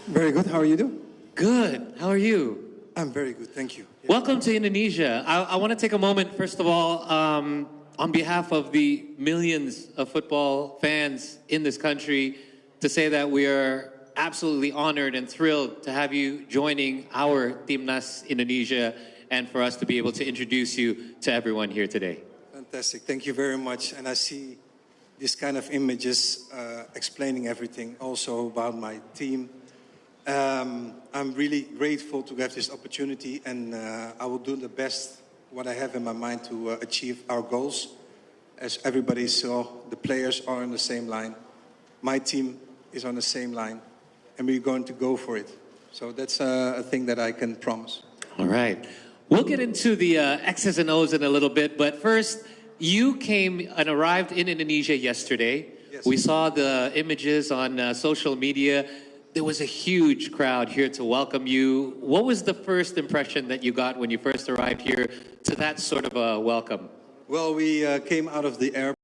Very good. How are you doing? Good. How are you? I'm very good. Thank you. Welcome to Indonesia. I want to take a moment, first of all, on behalf of the millions of football fans in this country, to say that we are absolutely honored and thrilled to have you joining our Timnas Indonesia and for us to be able to introduce you to everyone here today. Fantastic. Thank you very much. And I see this kind of images explaining everything also about my team. I'm really grateful to have this opportunity, and I will do the best what I have in my mind to achieve our goals. As everybody saw, the players are on the same line. My team is on the same line, and we're going to go for it. So that's a thing that I can promise. All right. We'll get into the X's and O's in a little bit, but first, you came and arrived in Indonesia yesterday. Yes. We saw the images on social media. There was a huge crowd here to welcome you. What was the first impression that you got when you first arrived here to that sort of a welcome? Well, we came out of the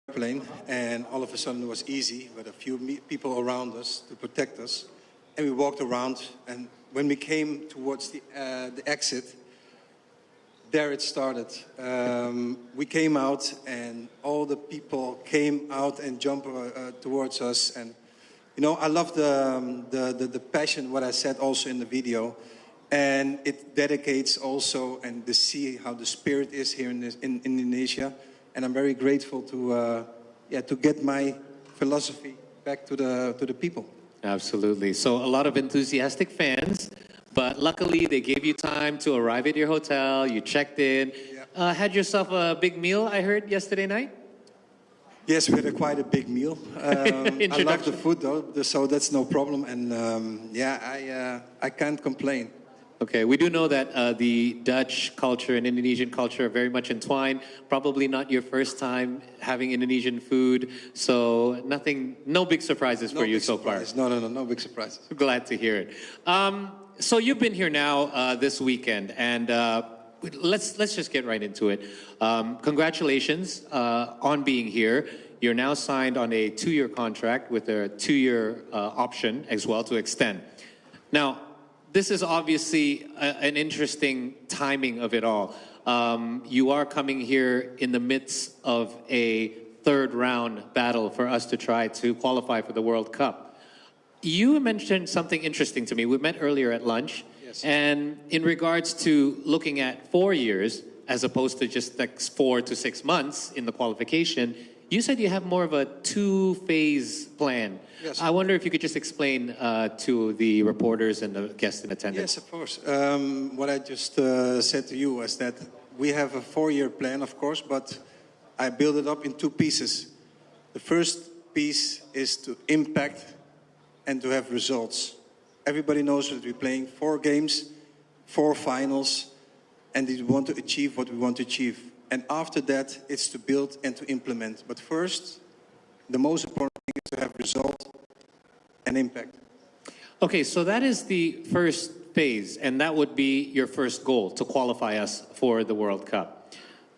airplane, and all of a sudden it was easy with a few people around us to protect us. And we walked around, and when we came towards the exit, there it started. We came out, and all the people came out and jumped towards us. And you know, I love the passion. What I said also in the video, and it dedicates also and to see how the spirit is here in Indonesia. And I'm very grateful to get my philosophy back to the people. Absolutely. So a lot of enthusiastic fans. But luckily, they gave you time to arrive at your hotel. You checked in. Yeah. Had yourself a big meal, I heard, yesterday night? Yes, we had quite a big meal. I love the food, though, so that's no problem. And I can't complain. Okay, we do know that the Dutch culture and Indonesian culture are very much entwined. Probably not your first time having Indonesian food. So no big surprises for you so far. No big surprises. Glad to hear it. So you've been here now this weekend, and let's just get right into it. Congratulations on being here. You're now signed on a 2-year contract with a 2-year option as well to extend. Now, this is obviously an interesting timing of it all. You are coming here in the midst of a third-round battle for us to try to qualify for the World Cup. You mentioned something interesting to me. We met earlier at lunch. Yes. And in regards to looking at 4 years, as opposed to just like 4 to 6 months in the qualification, you said you have more of a 2-phase plan. Yes. I wonder if you could just explain to the reporters and the guests in attendance. Yes, of course. What I just said to you was that we have a 4-year plan, of course, but I build it up in 2 pieces. The first piece is to impact and to have results. Everybody knows that we're playing 4 games, 4 finals, and we want to achieve what we want to achieve. And after that, it's to build and to implement. But first, the most important thing is to have result and impact. Okay, so that is the first phase, and that would be your first goal, to qualify us for the World Cup.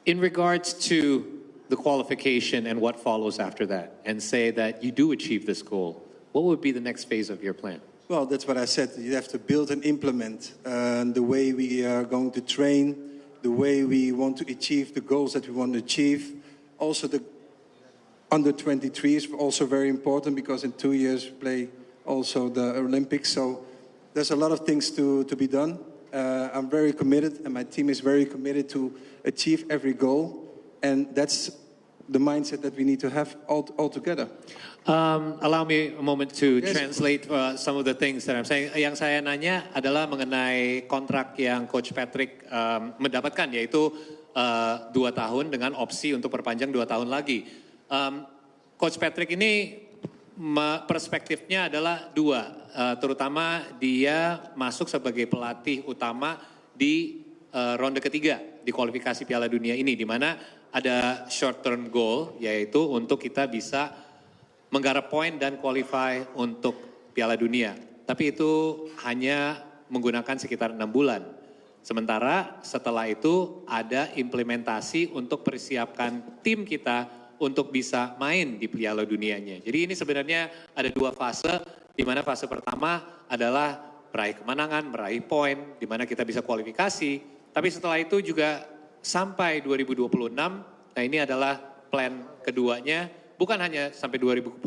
In regards to the qualification and what follows after that, and say that you do achieve this goal, what would be the next phase of your plan? Well, that's what I said. You have to build and implement the way we are going to train, the way we want to achieve the goals that we want to achieve. Also, the under-23 is also very important because in 2 years we play also the Olympics. So there's a lot of things to be done. I'm very committed, and my team is very committed to achieve every goal. And that's the mindset that we need to have all together. Allow me a moment to translate some of the things that I'm saying. Yang saya nanya adalah mengenai kontrak yang Coach Patrick mendapatkan, yaitu 2 tahun dengan opsi untuk perpanjang 2 tahun lagi. Coach Patrick ini perspektifnya adalah 2, terutama dia masuk sebagai pelatih utama di ronde ketiga di kualifikasi Piala Dunia ini, di mana ada short term goal, yaitu untuk kita bisa menggarap poin dan qualify untuk Piala Dunia. Tapi itu hanya menggunakan sekitar 6 bulan. Sementara setelah itu ada implementasi untuk persiapkan tim kita untuk bisa main di Piala Dunianya. Jadi ini sebenarnya ada dua fase, di mana fase pertama adalah meraih kemenangan, meraih poin, di mana kita bisa kualifikasi. Tapi setelah itu juga sampai 2026, nah ini adalah plan keduanya, bukan hanya sampai 2026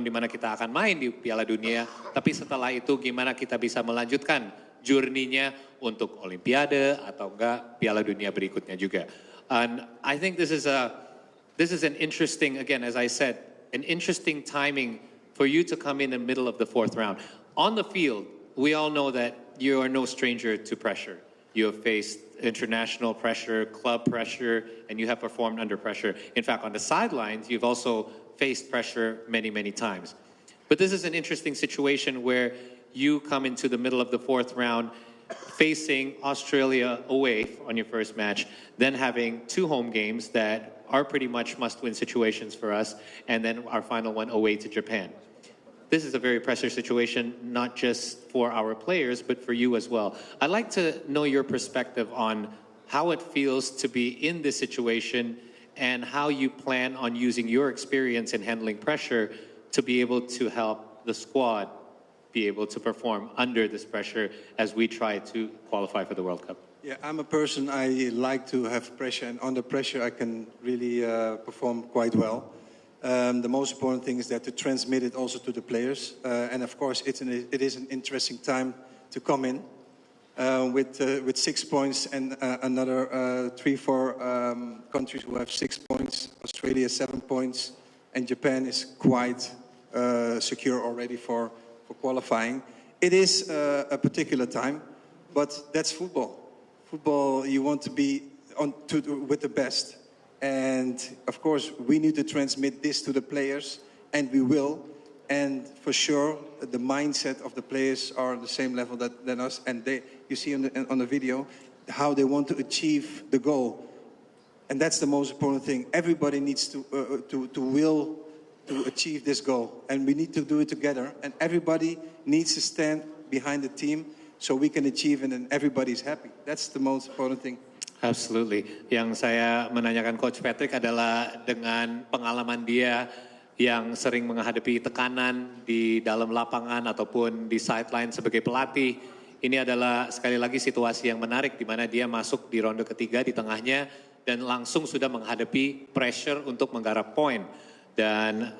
di mana kita akan main di Piala Dunia, tapi setelah itu gimana kita bisa melanjutkan journey-nya untuk Olimpiade atau enggak Piala Dunia berikutnya juga. And I think this is an interesting, again, as I said, an interesting timing for you to come in the middle of the fourth round. On the field, we all know that you are no stranger to pressure. You have faced international pressure, club pressure, and you have performed under pressure. In fact, on the sidelines, you've also faced pressure many, many times. But this is an interesting situation where you come into the middle of the fourth round facing Australia away on your first match, then having two home games that are pretty much must-win situations for us, and then our final one away to Japan. This is a very pressure situation, not just for our players, but for you as well. I'd like to know your perspective on how it feels to be in this situation and how you plan on using your experience in handling pressure to be able to help the squad be able to perform under this pressure as we try to qualify for the World Cup. Yeah, I'm a person, I like to have pressure, and under pressure I can really perform quite well. The most important thing is that to transmit it also to the players. And of course, it is an interesting time to come in with 6 points and another 3-4 countries who have 6 points. Australia 7 points, and Japan is quite secure already for qualifying. It is a particular time, but that's football. Football, you want to be with the best. And of course, we need to transmit this to the players, and we will. And for sure, the mindset of the players are on the same level than us. And you see on the video how they want to achieve the goal. And that's the most important thing. Everybody needs to will to achieve this goal. And we need to do it together. And everybody needs to stand behind the team so we can achieve it and everybody's happy. That's the most important thing. Absolutely. Yang saya menanyakan Coach Patrick adalah dengan pengalaman dia yang sering menghadapi tekanan di dalam lapangan ataupun di sideline sebagai pelatih. Ini adalah sekali lagi situasi yang menarik di mana dia masuk di ronde ketiga di tengahnya dan langsung sudah menghadapi pressure untuk menggarap poin. Dan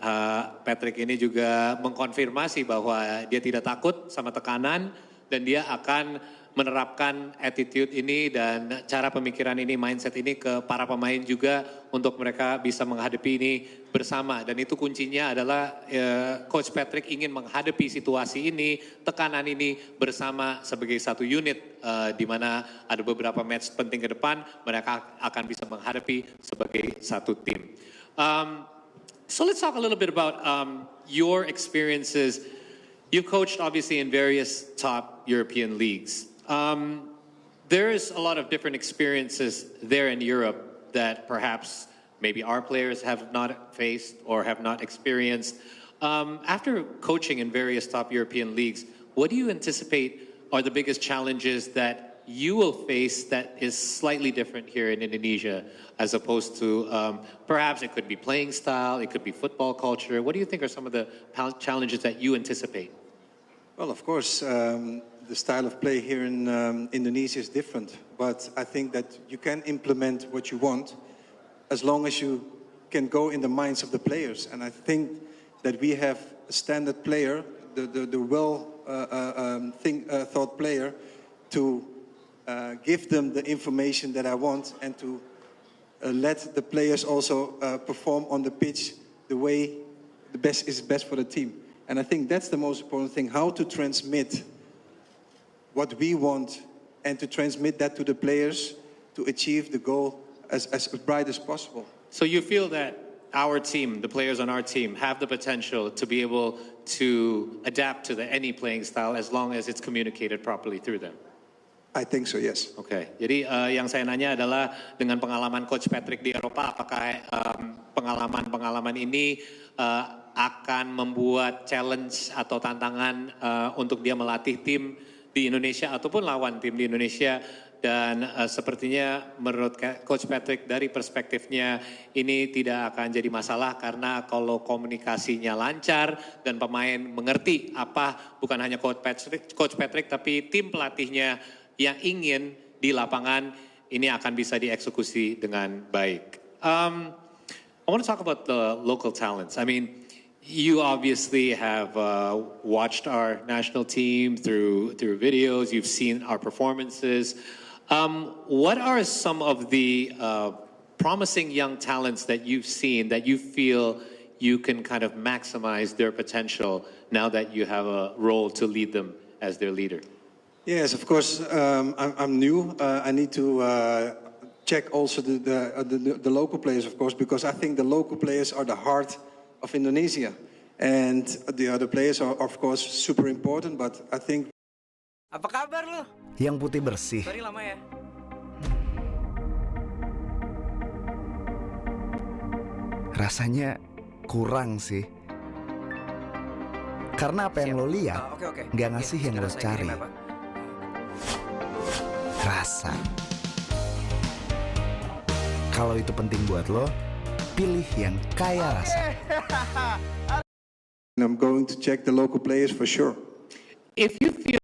Patrick ini juga mengkonfirmasi bahwa dia tidak takut sama tekanan dan dia akan menerapkan attitude ini dan cara pemikiran ini, mindset ini ke para pemain juga untuk mereka bisa menghadapi ini bersama. Dan itu kuncinya adalah Coach Patrick ingin menghadapi situasi ini, tekanan ini bersama sebagai satu unit di mana ada beberapa match penting ke depan, mereka akan bisa menghadapi sebagai satu tim. So let's talk a little bit about your experiences. You've coached obviously in various top European leagues. There's a lot of different experiences there in Europe that perhaps maybe our players have not faced or have not experienced. After coaching in various top European leagues, what do you anticipate are the biggest challenges that you will face that is slightly different here in Indonesia as opposed to perhaps it could be playing style, it could be football culture. What do you think are some of the challenges that you anticipate? Well, of course, the style of play here in Indonesia is different, but I think that you can implement what you want as long as you can go in the minds of the players. And I think that we have a standard player, the thought player, to give them the information that I want and to let the players also perform on the pitch the way the best is best for the team. And I think that's the most important thing, how to transmit what we want and to transmit that to the players to achieve the goal as bright as possible. So you feel that our team, the players on our team, have the potential to be able to adapt to any playing style as long as it's communicated properly through them? I think so, yes. Oke, jadi yang saya nanya adalah dengan pengalaman Coach Patrick di Eropa, apakah pengalaman ini akan membuat challenge atau tantangan untuk dia melatih tim di Indonesia ataupun lawan tim di Indonesia Dan sepertinya menurut Coach Patrick dari perspektifnya ini tidak akan jadi masalah karena kalau komunikasinya lancar dan pemain mengerti apa bukan hanya Coach Patrick tapi tim pelatihnya yang ingin di lapangan ini akan bisa dieksekusi dengan baik. I want to talk about the local talents. I mean, you obviously have watched our national team through videos. You've seen our performances. What are some of the promising young talents that you've seen that you feel you can kind of maximize their potential now that you have a role to lead them as their leader? Yes, of course. I'm new. I need to check also the local players, of course, because I think the local players are the heart of Indonesia, and the other players are, of course, super important. But I think. Apa kabar lu? Yang putih bersih. Sorry lama ya. Rasanya kurang sih. Karena apa yang lo lihat nggak ngasih yang lo cari. Rasa. Kalau itu penting buat lo, pilih yang kaya rasa. I'm going to check the local players for sure. If you feel